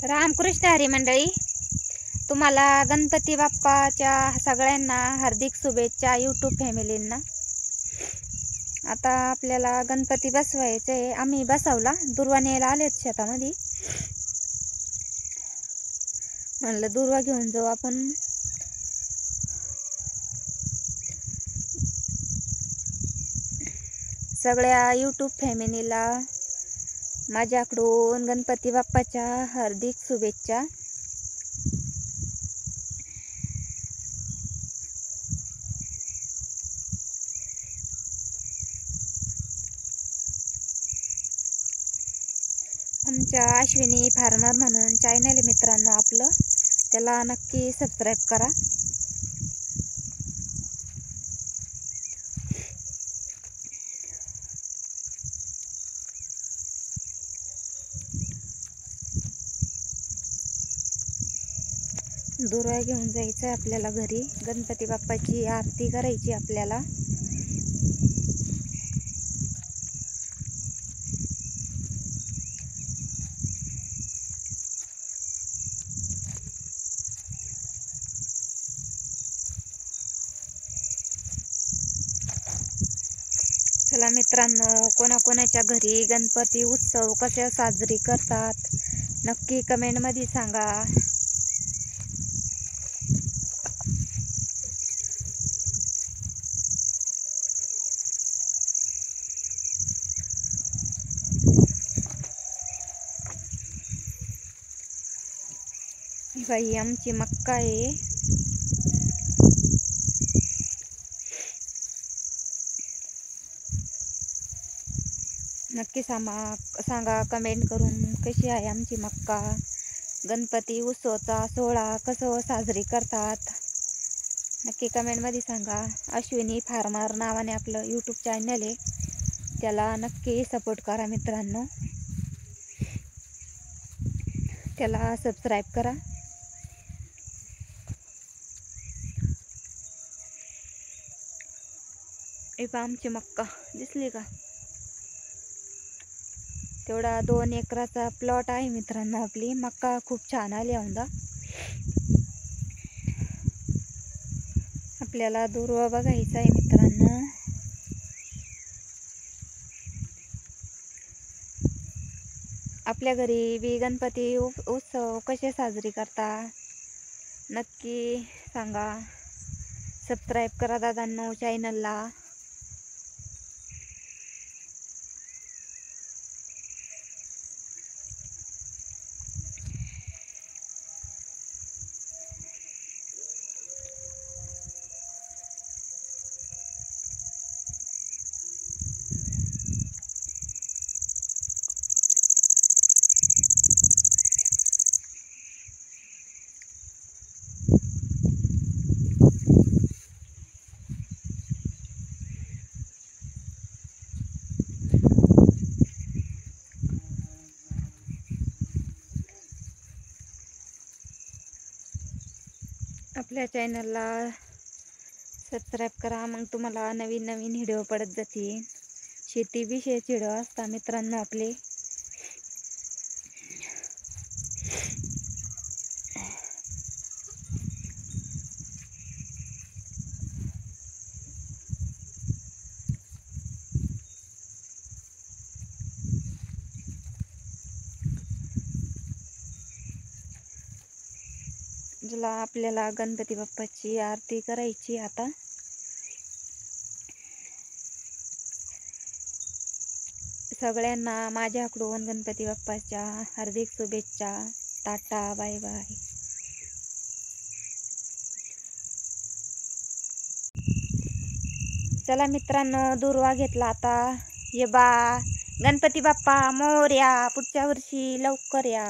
रामकृष्ण हरी मंडळी, तुम्हाला गणपती बाप्पाच्या सगळ्यांना हार्दिक शुभेच्छा यूट्यूब फॅमिलींना। आता आपल्याला गणपती बसवायचे आहे। आम्ही बसवला, दुर्वा न्यायला आलेत शेतामध्ये। म्हणलं दुर्वा घेऊन जाऊ आपण। सगळ्या यूट्यूब फॅमिलीला माझ्याकडून गणपती बाप्पाच्या हार्दिक शुभेच्छा। आमच्या अश्विनी फार्मर म्हणून चॅनल आहे मित्रांनो आपलं, त्याला नक्की सबस्क्राईब करा। दुर्वा घेऊन जायचं आपल्याला घरी, गणपती बाप्पाची आरती करायची आपल्याला। चला मित्रांनो, कोणाकोणाच्या घरी गणपती उत्सव कसे साजरी करतात नक्की कमेंट मध्ये सांगा। बाई आमची मक्का आहे। नक्की सांगा कमेंट करून कशी आहे आमची मक्का। गणपती उत्सवाचा सोहळा कसं साजरी करतात नक्की कमेंट मध्ये सांगा। अश्विनी फार्मर नावाने आपलं यूट्यूब चॅनल आहे, त्याला नक्की सपोर्ट करा मित्रांनो, त्याला सबस्क्राईब करा। आमची मक्का दिसली का? तेवढा 2 एकराचा प्लॉट आहे मित्रांनो। आपली मक्का खूप छान आली औंदा। आपल्याला दुर्वा बघायचा आहे मित्रांनो। आपल्या घरी बी गणपती उत्सव कसे साजरी करता नक्की सांगा। सबस्क्राईब करा दादांनो चॅनलला। आपल्या चॅनलला सबस्क्राईब करा, मग तुम्हाला नवीन नवीन व्हिडिओ पडत जातील। शेती विषयीचे व्हिडिओ असतात मित्रांनो आपले। ज्याला आपल्याला गणपती बाप्पाची आरती करायची आता। सगळ्यांना माझ्याकडून गणपती बाप्पाच्या हार्दिक शुभेच्छा। Tata bye bye. चला मित्रांनो, दुर्वा घेतला आता। ये बा गणपती बाप्पा मोरया, पुढच्या वर्षी लवकर या।